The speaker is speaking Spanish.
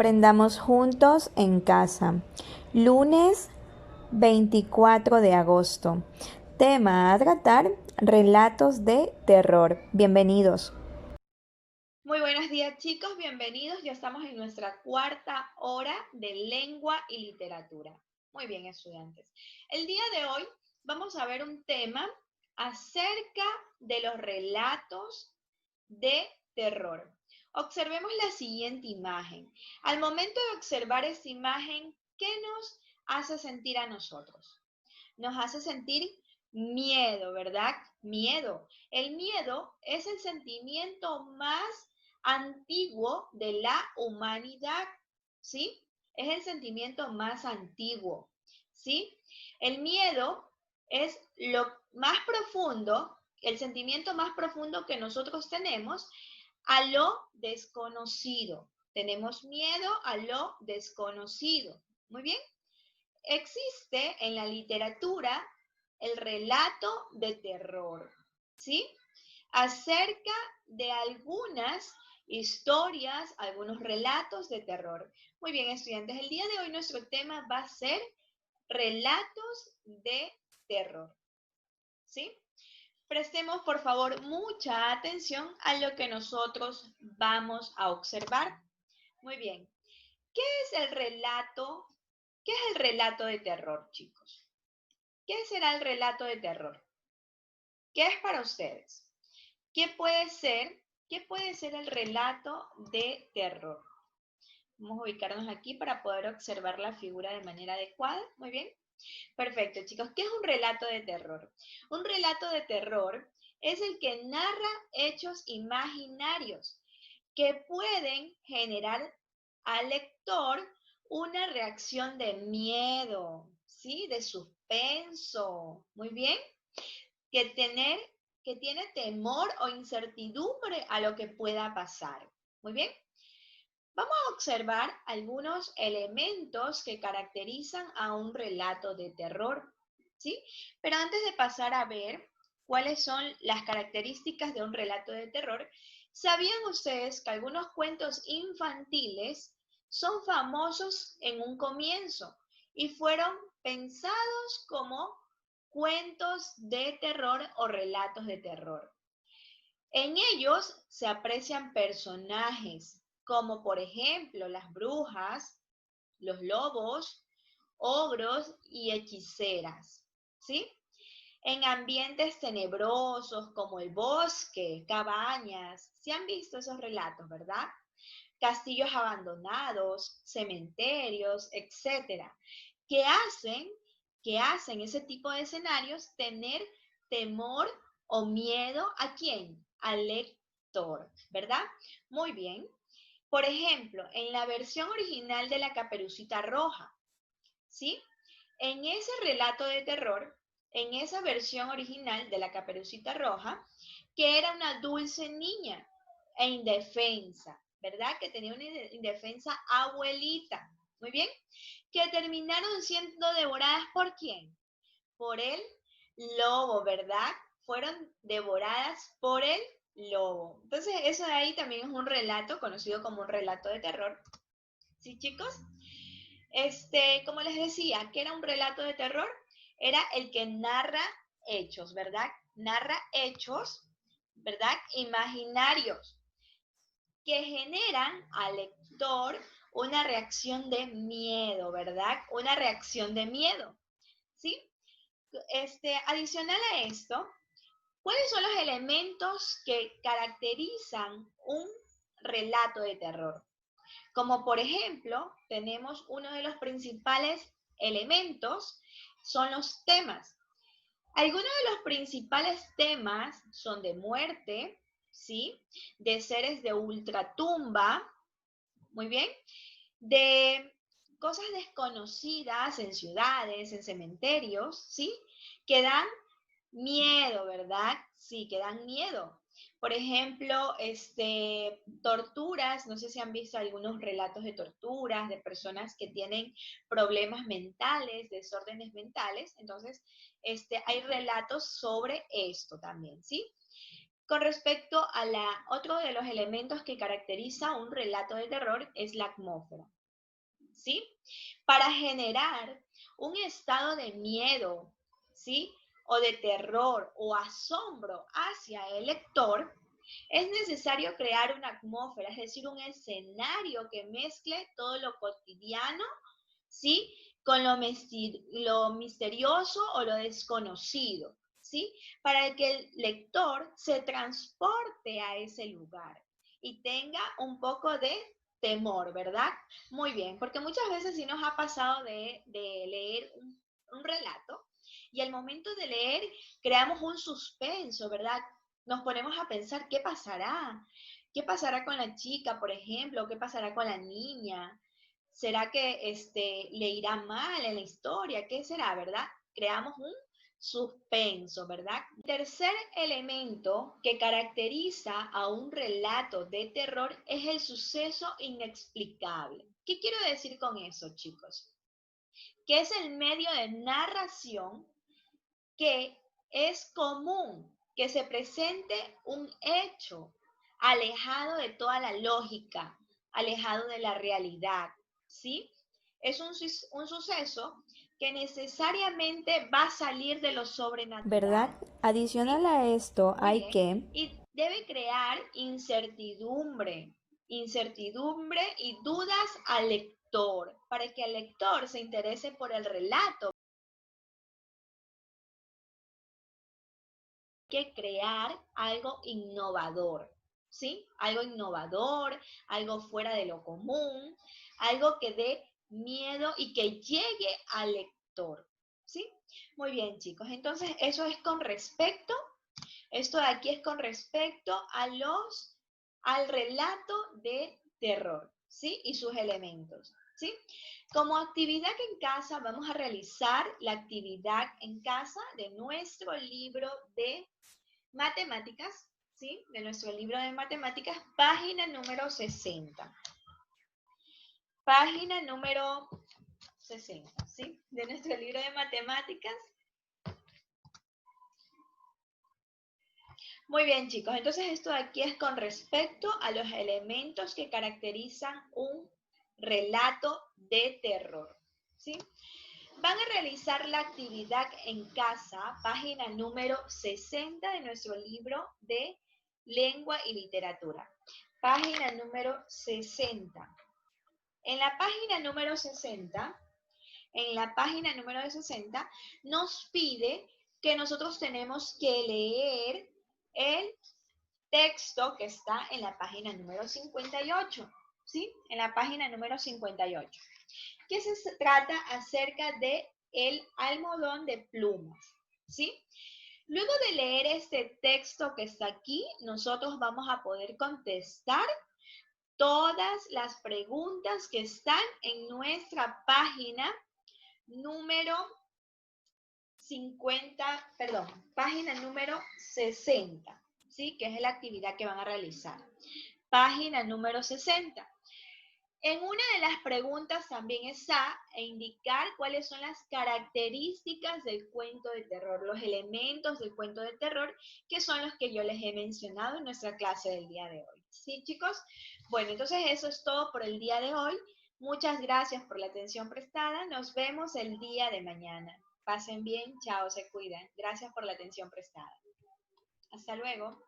Aprendamos juntos en casa. Lunes 24 de agosto. Tema a tratar, relatos de terror. Bienvenidos. Muy buenos días, chicos, bienvenidos. Ya estamos en nuestra cuarta hora de lengua y literatura. Muy bien, estudiantes. El día de hoy vamos a ver un tema acerca de los relatos de terror. Observemos la siguiente imagen. Al momento de observar esta imagen, ¿qué nos hace sentir a nosotros? Nos hace sentir miedo, ¿verdad? Miedo. El miedo es el sentimiento más antiguo de la humanidad, ¿sí? Es el sentimiento más antiguo, ¿sí? El miedo es lo más profundo, el sentimiento más profundo que nosotros tenemos a lo desconocido. Tenemos miedo a lo desconocido. Muy bien. Existe en la literatura el relato de terror, ¿sí? Acerca de algunas historias, algunos relatos de terror. Muy bien, estudiantes, el día de hoy nuestro tema va a ser relatos de terror, ¿sí? Prestemos, por favor, mucha atención a lo que nosotros vamos a observar. Muy bien, ¿qué es el relato? ¿Qué es el relato de terror, chicos? ¿Qué será el relato de terror? ¿Qué es para ustedes? ¿Qué puede ser? ¿Qué puede ser el relato de terror? Vamos a ubicarnos aquí para poder observar la figura de manera adecuada. Muy bien. Perfecto, chicos. ¿Qué es un relato de terror? Un relato de terror es el que narra hechos imaginarios que pueden generar al lector una reacción de miedo, ¿sí? De suspenso. Muy bien. Que, tener, que tiene temor o incertidumbre a lo que pueda pasar. Muy bien. Vamos a observar algunos elementos que caracterizan a un relato de terror, ¿sí? Pero antes de pasar a ver cuáles son las características de un relato de terror, ¿sabían ustedes que algunos cuentos infantiles son famosos en un comienzo y fueron pensados como cuentos de terror o relatos de terror? En ellos se aprecian personajes como por ejemplo las brujas, los lobos, ogros y hechiceras, ¿sí? En ambientes tenebrosos como el bosque, cabañas, se han visto esos relatos, ¿verdad? Castillos abandonados, cementerios, etcétera, que hacen, que hacen ese tipo de escenarios tener temor o miedo ¿a quién? Al lector, ¿verdad? Muy bien. Por ejemplo, en la versión original de La Caperucita Roja, ¿sí? En ese relato de terror, en esa versión original de La Caperucita Roja, que era una dulce niña e indefensa, ¿verdad? Que tenía una indefensa abuelita, muy bien, que terminaron siendo devoradas ¿por quién? Por el lobo, ¿verdad? Fueron devoradas por el lobo. Entonces, eso de ahí también es un relato conocido como un relato de terror. ¿Sí, chicos? Como les decía, ¿qué era un relato de terror? Era el que narra hechos, ¿verdad? Narra hechos, ¿verdad? Imaginarios que generan al lector una reacción de miedo, ¿verdad? Una reacción de miedo, ¿sí? Adicional a esto, ¿cuáles son los elementos que caracterizan un relato de terror? Como por ejemplo, tenemos uno de los principales elementos, son los temas. Algunos de los principales temas son de muerte, ¿sí? De seres de ultratumba, muy bien, de cosas desconocidas en ciudades, en cementerios, ¿sí? Que dan miedo, ¿verdad? Sí, que dan miedo. Por ejemplo, torturas, no sé si han visto algunos relatos de torturas, de personas que tienen problemas mentales, desórdenes mentales. Entonces, hay relatos sobre esto también, ¿sí? Con respecto a otro de los elementos que caracteriza un relato de terror es la atmósfera. ¿sí? Para generar un estado de miedo, ¿sí? O de terror o asombro hacia el lector, es necesario crear una atmósfera, es decir, un escenario que mezcle todo lo cotidiano, ¿sí? Con lo misterioso o lo desconocido, ¿sí? Para que el lector se transporte a ese lugar y tenga un poco de temor, ¿verdad? Muy bien, porque muchas veces sí nos ha pasado de leer un relato y al momento de leer creamos un suspenso, ¿verdad? Nos ponemos a pensar qué pasará. ¿Qué pasará con la chica, por ejemplo? ¿Qué pasará con la niña? ¿Será que le irá mal en la historia? ¿Qué será, verdad? Creamos un suspenso, ¿verdad? Tercer elemento que caracteriza a un relato de terror es el suceso inexplicable. ¿Qué quiero decir con eso, chicos? Que es el medio de narración que es común que se presente un hecho alejado de toda la lógica, alejado de la realidad, ¿sí? Es un suceso que necesariamente va a salir de lo ¿Verdad? sobrenatural, Adicional ¿sí? a esto Muy hay bien. que, Y debe crear incertidumbre y dudas al lector, para que el lector se interese por el relato. Que crear algo innovador, ¿sí? Algo innovador, algo fuera de lo común, algo que dé miedo y que llegue al lector, ¿sí? Muy bien, chicos. Entonces, eso es con respecto, esto de aquí es con respecto al relato de terror, ¿sí? Y sus elementos, ¿sí? Como actividad en casa, vamos a realizar la actividad en casa de nuestro libro de matemáticas, ¿sí? De nuestro libro de matemáticas, página número 60. Página número 60, ¿sí? De nuestro libro de matemáticas. Muy bien, chicos. Entonces, esto de aquí es con respecto a los elementos que caracterizan un relato de terror, ¿sí? Van a realizar la actividad en casa, página número 60 de nuestro libro de lengua y literatura. Página número 60. En la página número 60, en la página número 60, nos pide que nosotros tenemos que leer el texto que está en la página número 58, ¿sí? En la página número 58. Que se trata acerca de el almohadón de plumas, ¿sí? Luego de leer este texto que está aquí, nosotros vamos a poder contestar todas las preguntas que están en nuestra página número 50, perdón, página número 60, ¿sí? Que es la actividad que van a realizar. Página número 60. En una de las preguntas también está indicar cuáles son las características del cuento de terror, los elementos del cuento de terror, que son los que yo les he mencionado en nuestra clase del día de hoy. ¿Sí, chicos? Bueno, entonces eso es todo por el día de hoy. Muchas gracias por la atención prestada. Nos vemos el día de mañana. Pasen bien, chao, se cuidan. Gracias por la atención prestada. Hasta luego.